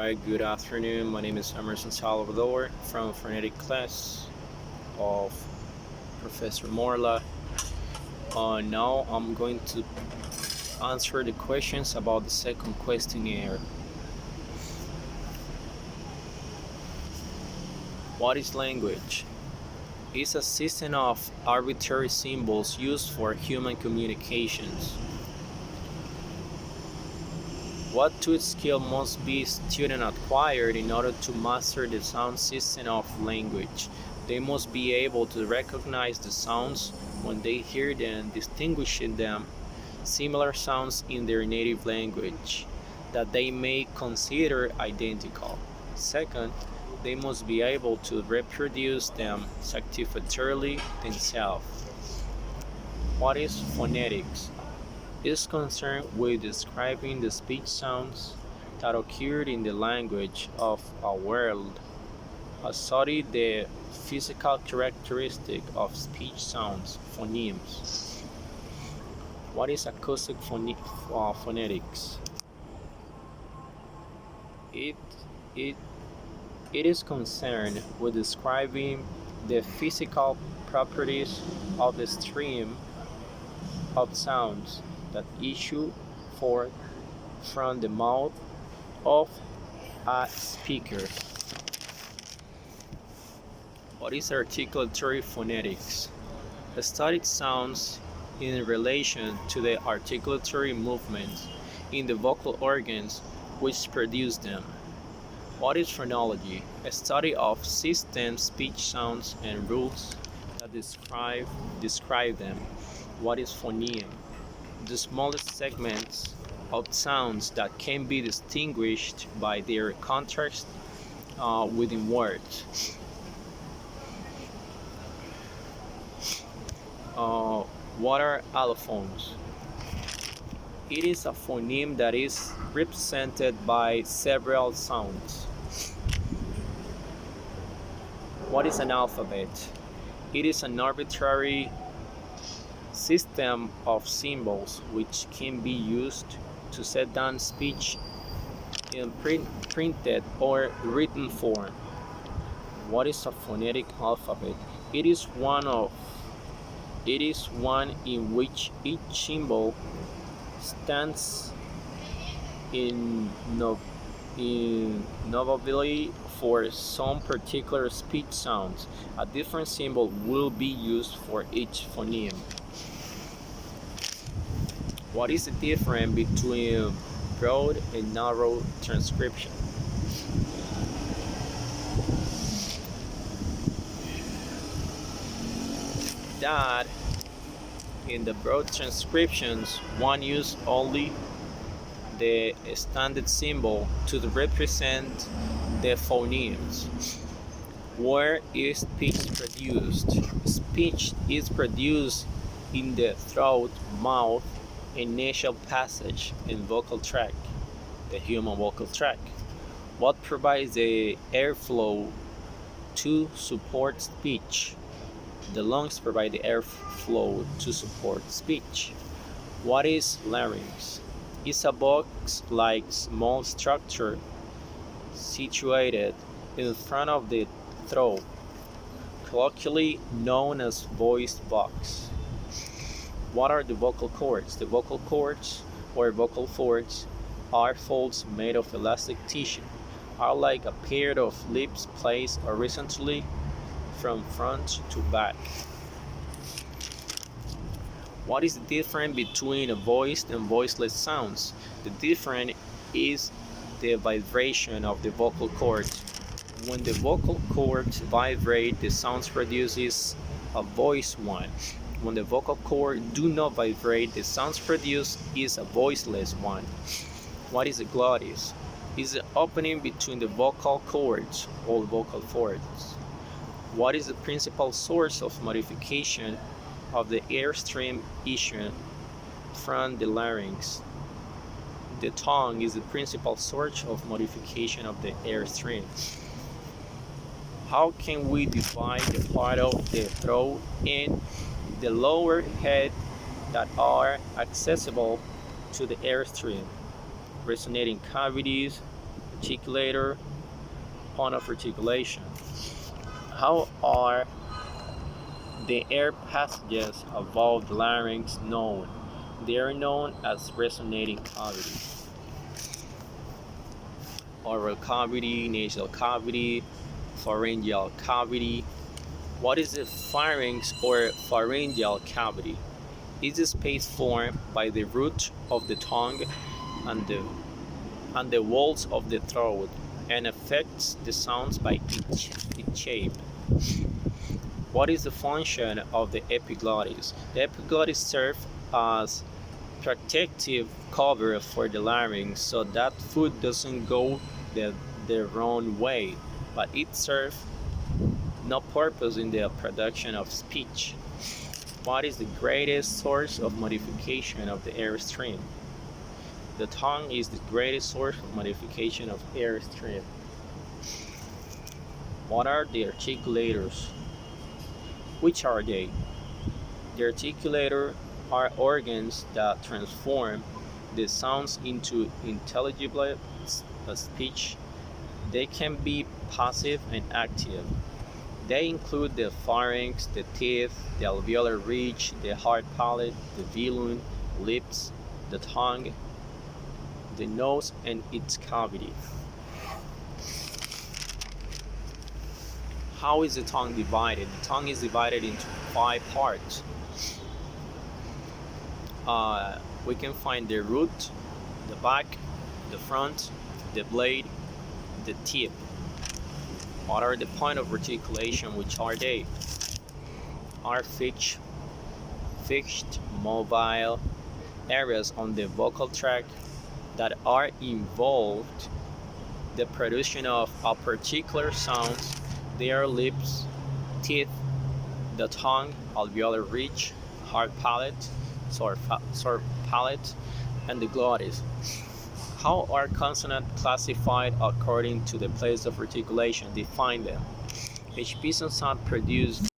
Alright, good afternoon. My name is Emerson Salvador from phonetic class of Professor Morla. Now I'm going to answer the questions about the second questionnaire. What is language? It's a system of arbitrary symbols used for human communications. What two skill must be student acquired in order to master the sound system of language? They must be able to recognize the sounds when they hear them, distinguishing them similar sounds in their native language that they may consider identical. Second, they must be able to reproduce them satisfactorily themselves. What is phonetics? Is concerned with describing the speech sounds that occurred in the language of a world. Study the physical characteristic of speech sounds, phonemes. What is acoustic phonetics? It, it, it is concerned with describing the physical properties of the stream of sounds that issue forth from the mouth of a speaker. What is articulatory phonetics? Studied sounds in relation to the articulatory movements in the vocal organs which produce them. What is phonology? A study of system speech sounds and rules that describe them. What is phoneme? The smallest segments of sounds that can be distinguished by their contrast within words. What are allophones? It is a phoneme that is represented by several sounds. What is an alphabet? It is an arbitrary system of symbols which can be used to set down speech in printed or written form. What is a phonetic alphabet? It is one in which each symbol stands in novability for some particular speech sounds. A different symbol will be used for each phoneme. What is the difference between broad and narrow transcription? That in the broad transcriptions, one uses only the standard symbol to represent the phonemes. Where is speech produced? Speech is produced in the throat, mouth, and nasal passage and vocal tract, the human vocal tract. What provides the airflow to support speech? The lungs provide the airflow to support speech. What is larynx? It's a box-like small structure situated in front of the throat, colloquially known as voice box. What are the vocal cords? The vocal cords or vocal folds are folds made of elastic tissue, are like a pair of lips placed horizontally from front to back. What is the difference between a voiced and voiceless sounds? The difference is the vibration of the vocal cords. When the vocal cords vibrate, the sound produces a voiced one. When the vocal cords do not vibrate, the sound produced is a voiceless one. What is a glottis? It's the opening between the vocal cords or vocal folds. What is the principal source of modification of the airstream issued from the larynx? The tongue is the principal source of modification of the airstream. How can we divide the part of the throat and the lower head that are accessible to the airstream? Resonating cavities, articulator, point of articulation. How are the air passages above the larynx known? They are known as resonating cavities. Oral cavity, nasal cavity, pharyngeal cavity. What is the pharynx or pharyngeal cavity? It's a space formed by the root of the tongue and the walls of the throat and affects the sounds by its shape. What is the function of the epiglottis? The epiglottis serves as protective cover for the larynx so that food doesn't go the wrong way, but it serves no purpose in the production of speech. What is the greatest source of modification of the airstream? The tongue is the greatest source of modification of airstream. What are the articulators? Which are they? The articulator are organs that transform the sounds into intelligible speech. They can be passive and active. They include the pharynx, the teeth, the alveolar ridge, the hard palate, the velum, lips, the tongue, the nose, and its cavity. How is the tongue divided? The tongue is divided into 5 parts. We can find the root, the back, the front, the blade, the tip. What are the point of articulation? Which are they? Are fixed, mobile areas on the vocal tract that are involved the production of a particular sounds. They are lips, teeth, the tongue, alveolar ridge, hard palate, soft palate, and the glottis. How are consonants classified according to the place of articulation? Define them. Each piece of sound produced